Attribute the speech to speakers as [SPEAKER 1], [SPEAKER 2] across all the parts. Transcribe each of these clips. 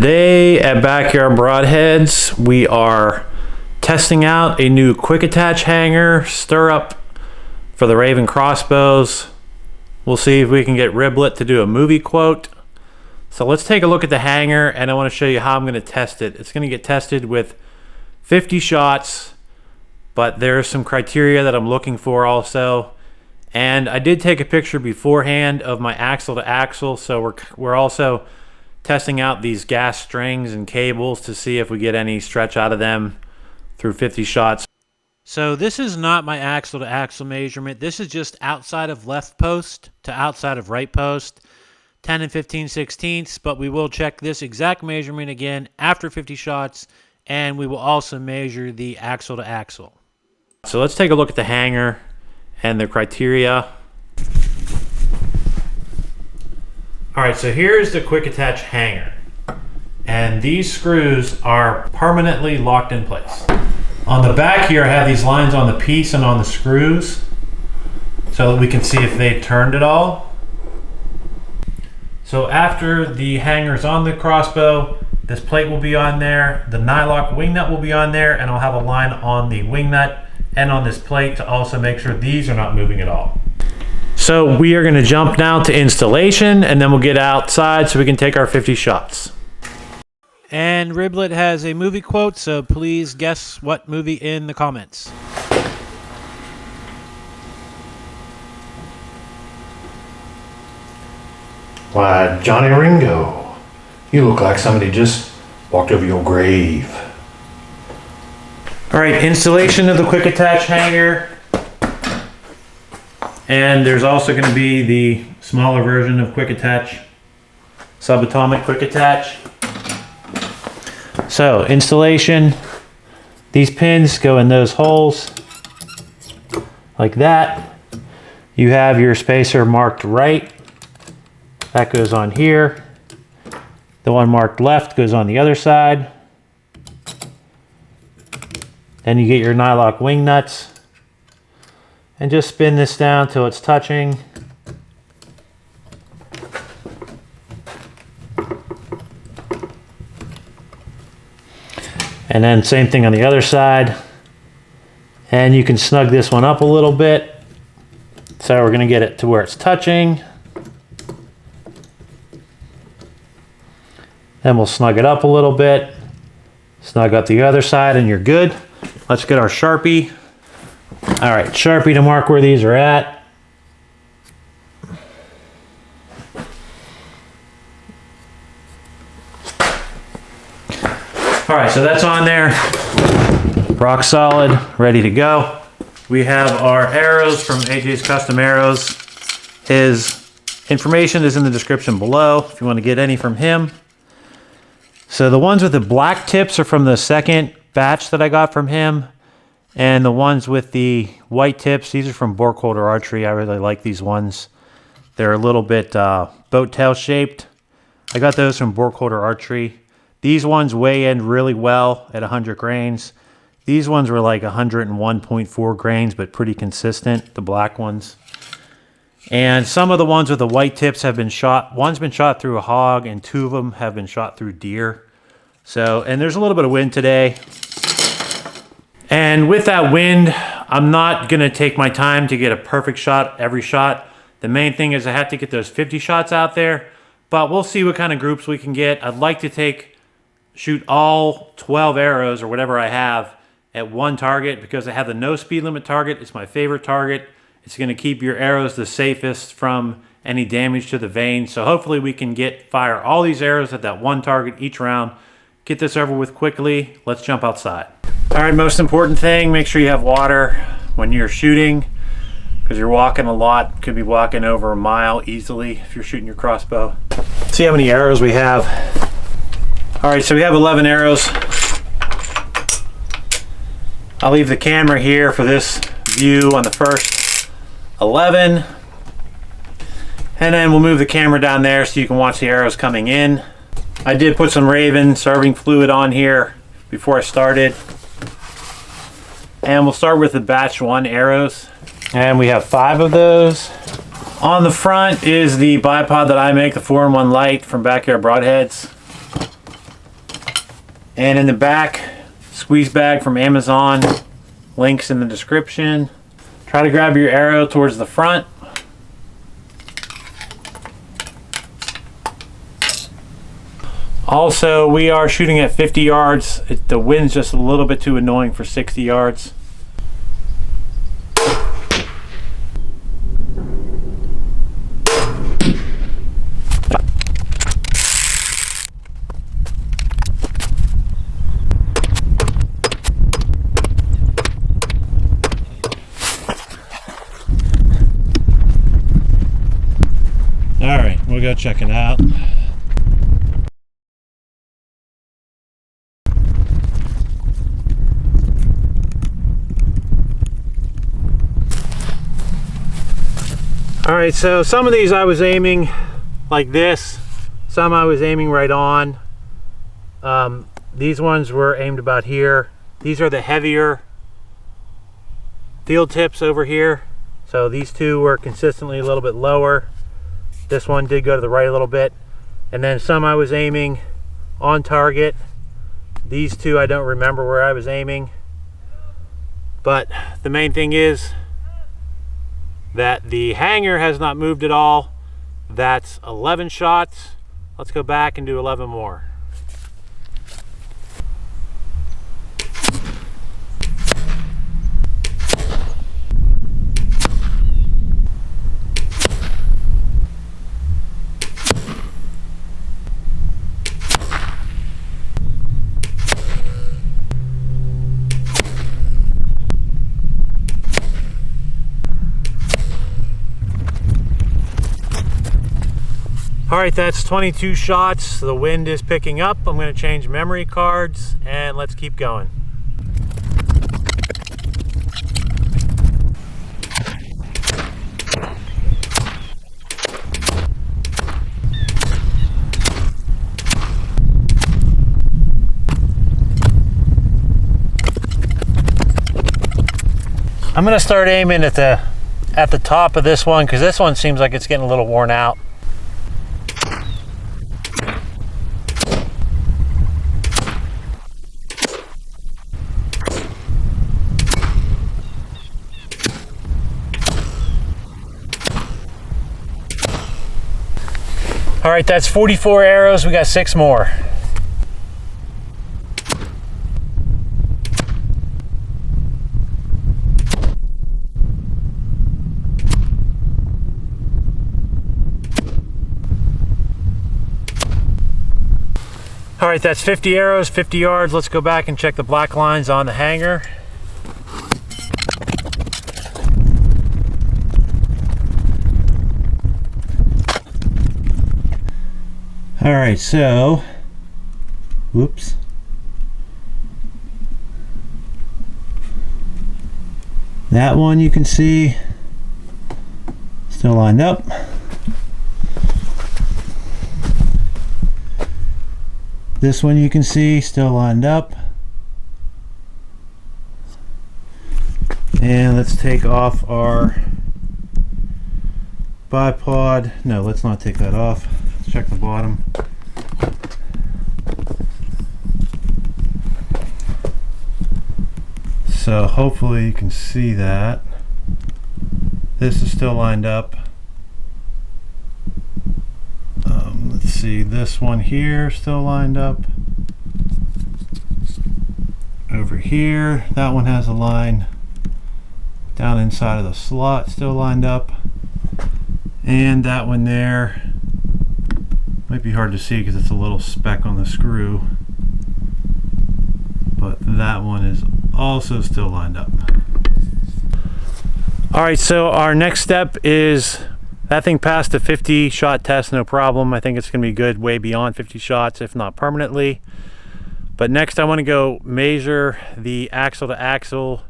[SPEAKER 1] Today at Backyard Broadheads, we are testing out a new quick attach hanger stirrup for the Ravin crossbows. We'll see if we can get Riblet to do a movie quote. So let's take a look at the hanger, and I want to show you how I'm going to test it. It's going to get tested with 50 shots, but there's some criteria that I'm looking for also. And I did take a picture beforehand of my axle to axle, so we're also testing out these gas strings and cables to see if we get any stretch out of them through 50 shots. So this is not my axle to axle measurement. This is just outside of left post to outside of right post, 10 and 15/16, but we will check this exact measurement again after 50 shots, and we will also measure the axle to axle. So let's take a look at the hanger and the criteria. All right, so here's the quick attach hanger, and these screws are permanently locked in place. On the back here, I have these lines on the piece and on the screws so that we can see if they turned at all. So after the hanger's on the crossbow, this plate will be on there, the nylock wing nut will be on there, and I'll have a line on the wing nut and on this plate to also make sure these are not moving at all. So we are going to jump now to installation, and then we'll get outside so we can take our 50 shots. And Riblet has a movie quote, so please guess what movie in the comments.
[SPEAKER 2] Why, Johnny Ringo, you look like somebody just walked over your grave.
[SPEAKER 1] All right, installation of the quick attach hanger. And there's also going to be the smaller version of quick attach, subatomic quick attach. So installation, these pins go in those holes like that. You have your spacer marked right. That goes on here. The one marked left goes on the other side. Then you get your nylock wing nuts. And just spin this down till it's touching. And then same thing on the other side. And you can snug this one up a little bit. So we're gonna get it to where it's touching. Then we'll snug it up a little bit. Snug up the other side and you're good. Let's get our Sharpie. All right, Sharpie to mark where these are at. All right, so that's on there. Rock solid, ready to go. We have our arrows from AJ's Custom Arrows. His information is in the description below if you want to get any from him. So the ones with the black tips are from the second batch that I got from him. And the ones with the white tips, these are from Borkholder Archery. I really like these ones. They're a little bit boat tail shaped. I got those from Borkholder Archery. These ones weigh in really well at 100 grains. These ones were like 101.4 grains, but pretty consistent, the black ones. And some of the ones with the white tips have been shot. One's been shot through a hog, and two of them have been shot through deer. So, and there's a little bit of wind today. And with that wind, I'm not going to take my time to get a perfect shot every shot. The main thing is I have to get those 50 shots out there, but we'll see what kind of groups we can get. I'd like to shoot all 12 arrows or whatever I have at one target because I have the no speed limit target. It's my favorite target. It's going to keep your arrows the safest from any damage to the vein. So hopefully we can fire all these arrows at that one target each round. Get this over with quickly. Let's jump outside. All right, most important thing, make sure you have water when you're shooting because you're walking a lot. Could be walking over a mile easily if you're shooting your crossbow. See how many arrows we have. All right, so we have 11 arrows. I'll leave the camera here for this view on the first 11. And then we'll move the camera down there so you can watch the arrows coming in. I did put some Ravin serving fluid on here before I started. And we'll start with the batch 1 arrows. And we have 5 of those. On the front is the bipod that I make, the 4-in-1 light from Backyard Broadheads. And in the back, squeeze bag from Amazon. Links in the description. Try to grab your arrow towards the front. Also, we are shooting at 50 yards. The wind's just a little bit too annoying for 60 yards. All right, we'll go check it out. All right, so some of these I was aiming like this, some I was aiming right on. These ones were aimed about here. These are the heavier field tips over here. So these two were consistently a little bit lower. This one did go to the right a little bit. And then some I was aiming on target. These two I don't remember where I was aiming. But the main thing is that the hanger has not moved at all. That's 11 shots. Let's go back and do 11 more. All right, that's 22 shots. The wind is picking up. I'm going to change memory cards and let's keep going. I'm going to start aiming at the top of this one because this one seems like it's getting a little worn out. All right, that's 44 arrows. We got 6 more. All right, that's 50 arrows, 50 yards. Let's go back and check the black lines on the hanger. All right, so, whoops. That one you can see still lined up. This one you can see still lined up. And let's take off our bipod. No, let's not take that off. Let's check the bottom. So hopefully you can see that. This is still lined up. Let's see, this one here still lined up. Over here, that one has a line down inside of the slot still lined up. And that one there, might be hard to see because it's a little speck on the screw, but that one is also still lined up. All right, so our next step is that thing passed the 50 shot test, no problem. I think it's gonna be good way beyond 50 shots, if not permanently. But next I wanna go measure the axle to axle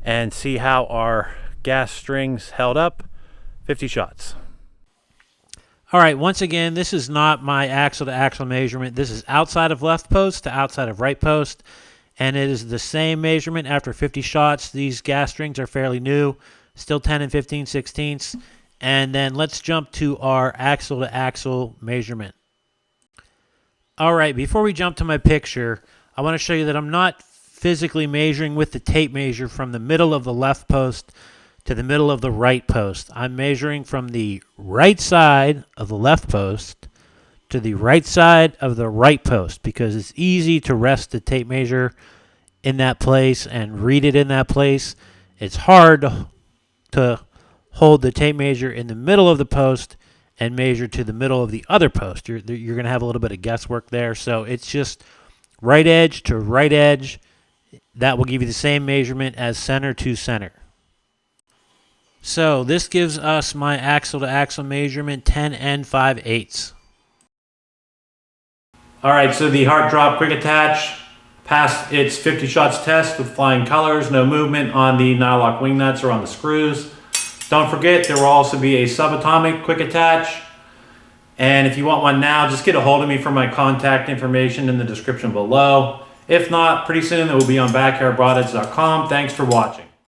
[SPEAKER 1] and see how our gas strings held up. 50 shots. All right, once again, this is not my axle to axle measurement. This is outside of left post to outside of right post, and it is the same measurement after 50 shots. These gas strings are fairly new, still 10 and 15/16. And then let's jump to our axle to axle measurement. All right, before we jump to my picture, I want to show you that I'm not physically measuring with the tape measure from the middle of the left post to the middle of the right post. I'm measuring from the right side of the left post to the right side of the right post, because it's easy to rest the tape measure in that place and read it in that place. It's hard to hold the tape measure in the middle of the post and measure to the middle of the other post. You're going to have a little bit of guesswork there. So it's just right edge to right edge. That will give you the same measurement as center to center. So this gives us my axle to axle measurement, 10 and 5/8. All right, so the heart drop quick attach passed its 50 shots test with flying colors, no movement on the Nylock wing nuts or on the screws. Don't forget, there will also be a subatomic quick attach. And if you want one now, just get a hold of me for my contact information in the description below. If not, pretty soon it will be on backyardbroadheads.com. Thanks for watching.